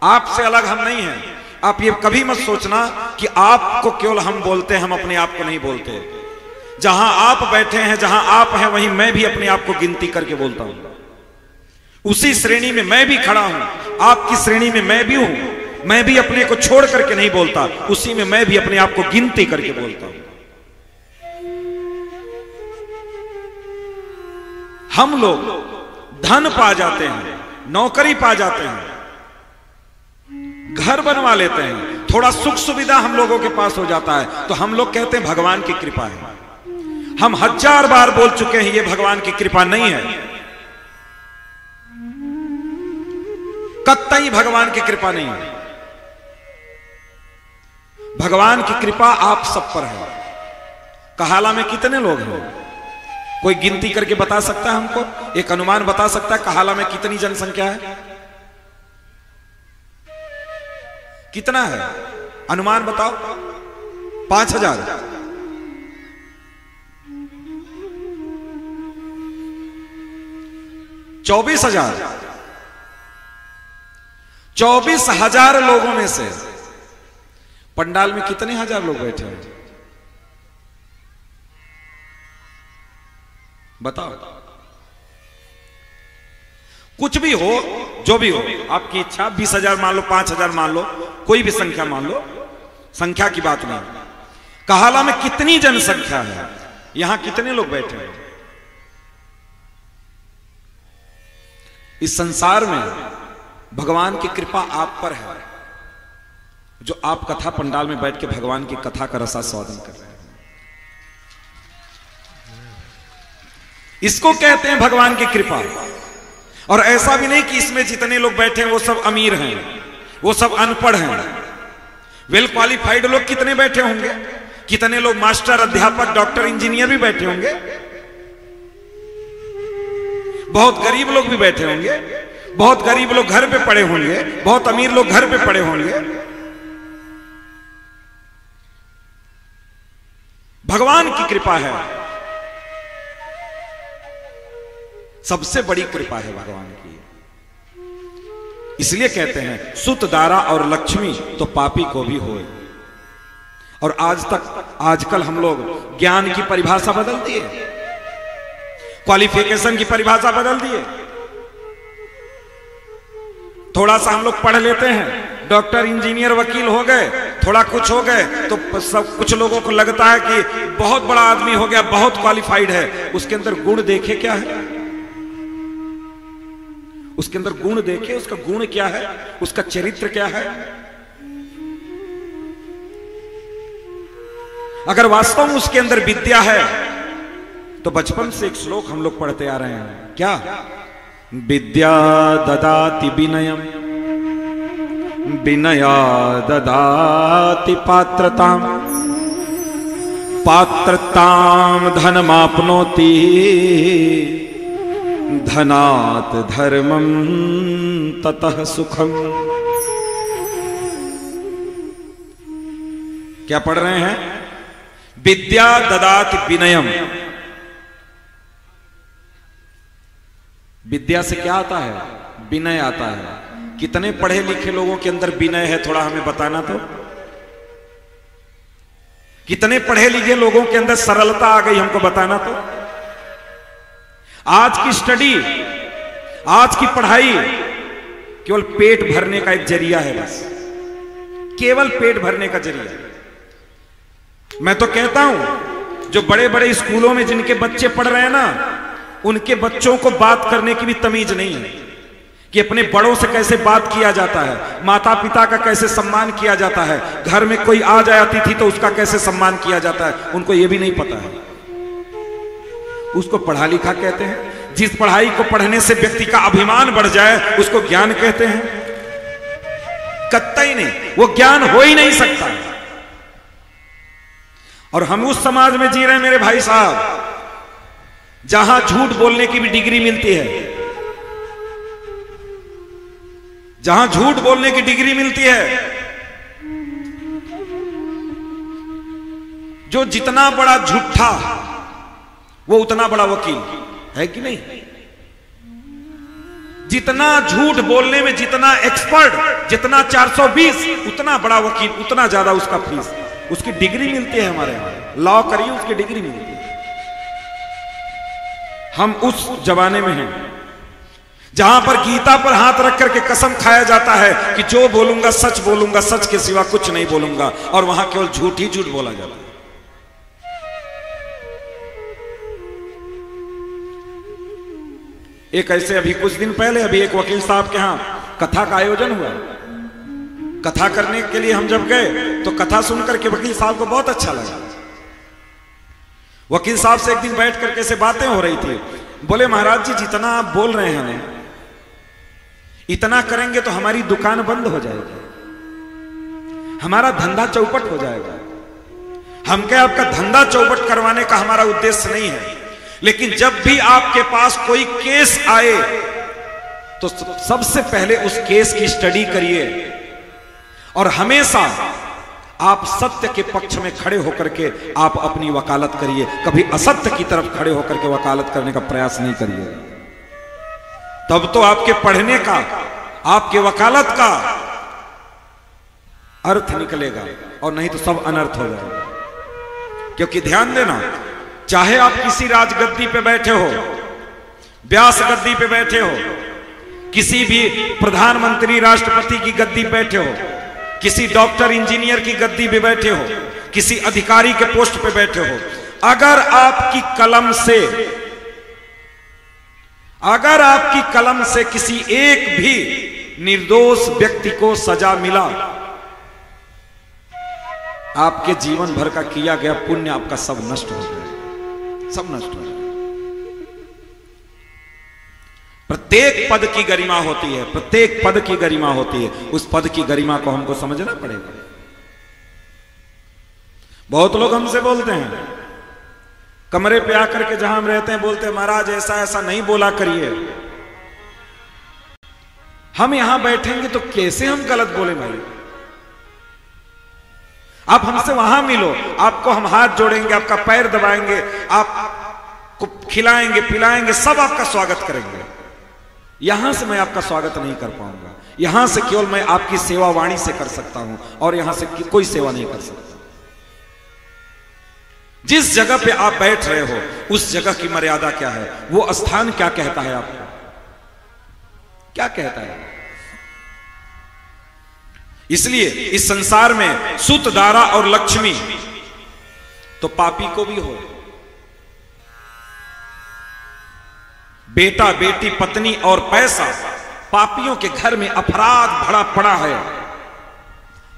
आपसे अलग हम नहीं हैं। आप ये कभी मत सोचना कि आपको केवल हम बोलते हैं, हम अपने आप को नहीं बोलते। जहां आप बैठे हैं, जहां आप हैं, वहीं मैं भी अपने आप को गिनती करके बोलता हूं। उसी श्रेणी में मैं भी खड़ा हूं, आपकी श्रेणी में मैं भी हूं। मैं भी अपने को छोड़ करके नहीं बोलता, उसी में मैं भी अपने आप को गिनती करके बोलता हूं। हम लोग धन पा जाते हैं, नौकरी पा जाते हैं, घर बनवा लेते हैं, थोड़ा सुख सुविधा हम लोगों के पास हो जाता है, तो हम लोग कहते हैं भगवान की कृपा है। हम 1000 बार बोल चुके हैं ये भगवान की कृपा नहीं है, कतई भगवान की कृपा नहीं है। भगवान की कृपा आप सब पर है। कहाला में कितने लोग हैं? कोई गिनती करके बता सकता है हमको? एक अनुमान बता सकता है कहाला में कितनी जनसंख्या है? कितना है अनुमान बताओ? 5000? 24,000? 24,000 लोगों में से पंडाल में कितने हजार लोग बैठे हैं? बताओ। कुछ भी हो, जो भी हो, आपकी इच्छा। 20,000 मान लो, 5,000 मान लो, कोई भी संख्या मान लो, संख्या की बात नहीं। कहाला में कितनी जनसंख्या है? यहां कितने लोग बैठे हैं? इस संसार में भगवान की कृपा आप पर है, जो आप कथा पंडाल में बैठ के भगवान की कथा का रसास्वादन कर रहे हैं। इसको कहते हैं भगवान की कृपा। और ऐसा भी नहीं कि इसमें जितने लोग बैठे हैं वो सब अमीर हैं, वो सब अनपढ़ हैं। वेल क्वालिफाइड लोग कितने बैठे होंगे? कितने लोग मास्टर, अध्यापक, डॉक्टर, इंजीनियर भी बैठे होंगे। बहुत गरीब लोग भी बैठे होंगे, बहुत गरीब लोग घर पे पड़े होंगे, बहुत अमीर लोग घर पे पड़े होंगे। भगवान की कृपा है, सबसे बड़ी कृपा है भगवान की। इसलिए कहते हैं सुत, दारा और लक्ष्मी तो पापी को भी होए। और आजकल हम लोग ज्ञान की परिभाषा बदल दिए, क्वालिफिकेशन की परिभाषा बदल दिए। थोड़ा सा हम लोग पढ़ लेते हैं, डॉक्टर, इंजीनियर, वकील हो गए, थोड़ा कुछ हो गए, तो सब कुछ लोगों को लगता है कि बहुत बड़ा आदमी हो गया, बहुत क्वालिफाइड है। उसके अंदर गुण देखे क्या है? उसके अंदर गुण देखे, उसका गुण क्या है, उसका चरित्र क्या है। अगर वास्तव में उसके अंदर विद्या है तो बचपन से एक श्लोक हम लोग पढ़ते आ रहे हैं, क्या? विद्या ददाति विनयम, विनया ददाति पात्रताम, पात्रताम धनमाप्नोति, धनात् धर्मं ततः सुखम। क्या पढ़ रहे हैं? विद्या ददाति विनयम। विद्या से क्या आता है? विनय आता है। कितने पढ़े लिखे लोगों के अंदर विनय है? थोड़ा हमें बताना तो। कितने पढ़े लिखे लोगों के अंदर सरलता आ गई, हमको बताना तो। आज की स्टडी, आज की पढ़ाई केवल पेट भरने का एक जरिया है, बस केवल पेट भरने का जरिया। मैं तो कहता हूं जो बड़े बड़े स्कूलों में जिनके बच्चे पढ़ रहे हैं ना, उनके बच्चों को बात करने की भी तमीज नहीं है कि अपने बड़ों से कैसे बात किया जाता है, माता पिता का कैसे सम्मान किया जाता है, घर में कोई आ जाए अतिथि तो उसका कैसे सम्मान किया जाता है, उनको यह भी नहीं पता है। उसको पढ़ा लिखा कहते हैं। जिस पढ़ाई को पढ़ने से व्यक्ति का अभिमान बढ़ जाए उसको ज्ञान कहते हैं? कतई नहीं, वो ज्ञान हो ही नहीं सकता। और हम उस समाज में जी रहे हैं मेरे भाई साहब, जहां झूठ बोलने की भी डिग्री मिलती है, जहां झूठ बोलने की डिग्री मिलती है। जो जितना बड़ा झूठा वो उतना बड़ा वकील है कि नहीं? जितना झूठ बोलने में जितना एक्सपर्ट, जितना 420, उतना बड़ा वकील, उतना ज्यादा उसका फीस। उसकी डिग्री मिलती है हमारे यहां, लॉ करिए उसकी डिग्री मिलती है। हम उस जमाने में हैं जहां पर गीता पर हाथ रख करके कसम खाया जाता है कि जो बोलूंगा सच बोलूंगा, सच के सिवा कुछ नहीं बोलूंगा, और वहां केवल झूठ ही झूठ बोला जाता है। एक ऐसे अभी कुछ दिन पहले अभी एक वकील साहब के यहां कथा का आयोजन हुआ। कथा करने के लिए हम जब गए तो कथा सुनकर के वकील साहब को बहुत अच्छा लगा। वकील साहब से एक दिन बैठ करके से बातें हो रही थी। बोले महाराज जी, जितना आप बोल रहे हैं ना, इतना करेंगे तो हमारी दुकान बंद हो जाएगी, हमारा धंधा चौपट हो जाएगा। हम क्या आपका धंधा चौपट करवाने का हमारा उद्देश्य नहीं है, लेकिन जब भी आपके पास कोई केस आए तो सबसे पहले उस केस की स्टडी करिए और हमेशा आप सत्य के पक्ष में खड़े होकर के आप अपनी वकालत करिए। कभी असत्य की तरफ खड़े होकर के वकालत करने का प्रयास नहीं करिए। तब तो आपके पढ़ने का, आपके वकालत का अर्थ निकलेगा, और नहीं तो सब अनर्थ हो जाएगा। क्योंकि ध्यान देना, चाहे आप किसी राजगद्दी पे बैठे हो, व्यास गद्दी पे बैठे हो, किसी भी प्रधानमंत्री राष्ट्रपति की गद्दी पे बैठे हो, किसी डॉक्टर इंजीनियर की गद्दी पे बैठे हो, किसी अधिकारी के पोस्ट पे बैठे हो, अगर आपकी कलम से किसी एक भी निर्दोष व्यक्ति को सजा मिला, आपके जीवन भर का किया गया पुण्य आपका सब नष्ट हो जाए, सब नष्ट हो जाए। प्रत्येक पद की गरिमा होती है, प्रत्येक पद की गरिमा होती है। उस पद की गरिमा को हमको समझना पड़ेगा। बहुत लोग हमसे बोलते हैं, कमरे पे आकर के जहां हम रहते हैं, बोलते हैं महाराज ऐसा ऐसा नहीं बोला करिए। हम यहां बैठेंगे तो कैसे हम गलत बोले भाई? आप हमसे वहां मिलो, आपको हम हाथ जोड़ेंगे, आपका पैर दबाएंगे, आपको खिलाएंगे पिलाएंगे, सब आपका स्वागत करेंगे। यहां से मैं आपका स्वागत नहीं कर पाऊंगा। यहां से केवल मैं आपकी सेवा वाणी से कर सकता हूं, और यहां से कोई सेवा नहीं कर सकता। जिस जगह पे आप बैठ रहे हो उस जगह की मर्यादा क्या है, वो स्थान क्या कहता है, आपको क्या कहता है। इसलिए इस संसार में सुत, दारा और लक्ष्मी तो पापी को भी हो, बेटा बेटी पत्नी और पैसा पापियों के घर में अपराध भरा पड़ा है,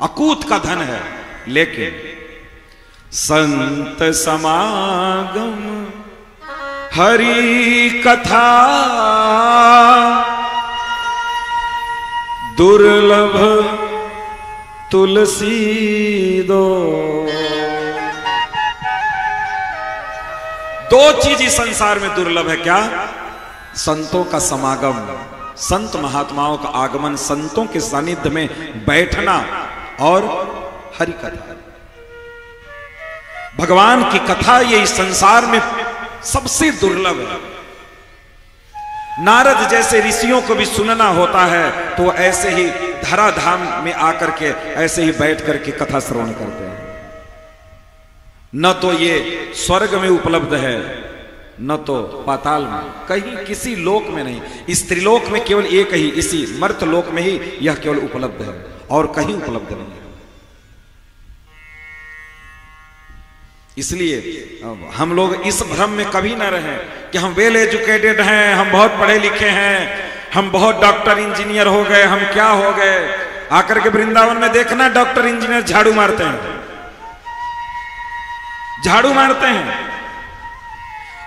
अकूत का धन है। लेकिन संत समागम हरि कथा दुर्लभ तुलसी दो चीज इस संसार में दुर्लभ है। क्या? संतों का समागम, संत महात्माओं का आगमन, संतों के सानिध्य में बैठना, और हरि कथा, भगवान की कथा, ये इस संसार में सबसे दुर्लभ है। नारद जैसे ऋषियों को भी सुनना होता है तो ऐसे ही धराधाम में आकर के ऐसे ही बैठ करके कथा श्रवण करते हैं। न तो ये स्वर्ग में उपलब्ध है, न तो पाताल में, कहीं किसी लोक में नहीं। इस त्रिलोक में केवल एक ही, इसी मर्त लोक में ही यह केवल उपलब्ध है, और कहीं उपलब्ध नहीं है। इसलिए हम लोग इस भ्रम में कभी ना रहें कि हम वेल एजुकेटेड हैं, हम बहुत पढ़े लिखे हैं, हम बहुत डॉक्टर इंजीनियर हो गए, हम क्या हो गए। आकर के वृंदावन में देखना, डॉक्टर इंजीनियर झाड़ू मारते हैं, झाड़ू मारते हैं।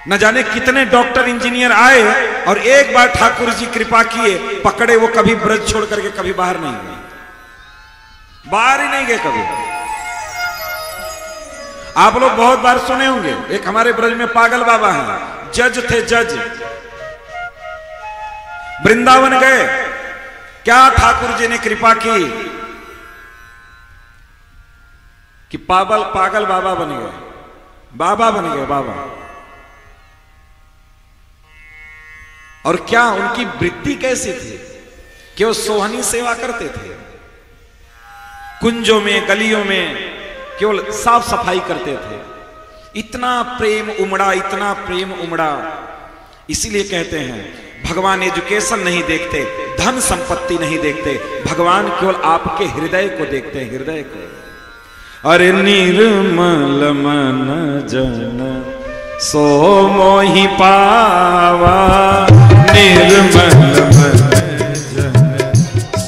न जाने कितने डॉक्टर इंजीनियर आए और एक बार ठाकुर जी कृपा किए, पकड़े, वो कभी ब्रज छोड़ करके कभी बाहर नहीं गए, बाहर ही नहीं गए कभी। आप लोग बहुत बार सुने होंगे, एक हमारे ब्रज में पागल बाबा हैं, जज थे जज, वृंदावन गए, क्या ठाकुर जी ने कृपा की कि पागल बाबा बन गए, बाबा बन गए बाबा। और क्या उनकी वृत्ति कैसी थी कि वो सोहनी सेवा करते थे, कुंजों में गलियों में केवल साफ सफाई करते थे। इतना प्रेम उमड़ा, इतना प्रेम उमड़ा। इसीलिए कहते हैं भगवान एजुकेशन नहीं देखते, धन संपत्ति नहीं देखते, भगवान केवल आपके हृदय को देखते हैं, हृदय को। अरे निर्मल मन जन सो मोहि पावा, निर्मल मन जन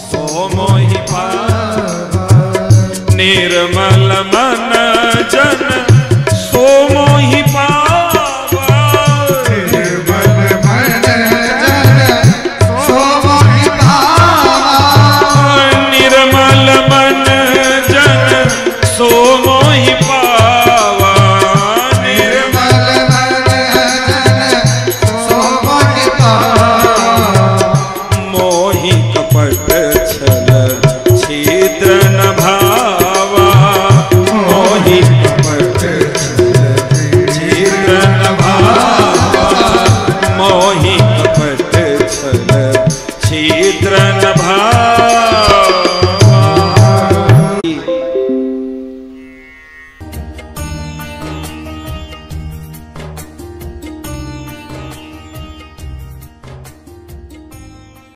सो मोहि पावा, निर्मल मन जन सो मोहि पावा, निर्मल मन जन सो मोहि पावा, निर्मल मन जन सो मोहि पावा, निर्मल मन जन सो मोहि पावा, मोहि कपट छल छिद्र न भावा, मोहि कपट छिद्र न भावा, मोहि कपट छल छिद्र न भावा।